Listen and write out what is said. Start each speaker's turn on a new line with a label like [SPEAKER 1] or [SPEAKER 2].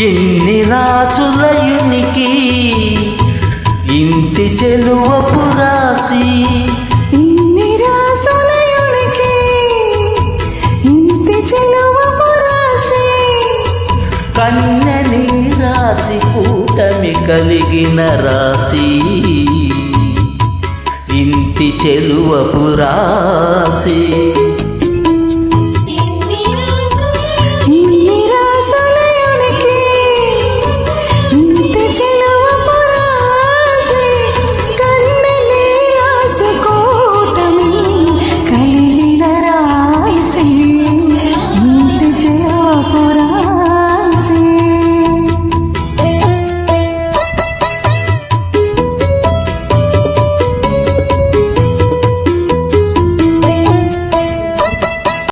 [SPEAKER 1] ఎన్ని రాసులయునికి ఇంటి చెలువపు రాసి,
[SPEAKER 2] ఇన్ని రాసులయునికి ఇంటి చెలువపు రాసి,
[SPEAKER 1] కన్నెని రాసి కూటమి కలిగిన రాసి, ఇంటి చెలువపు రాసి.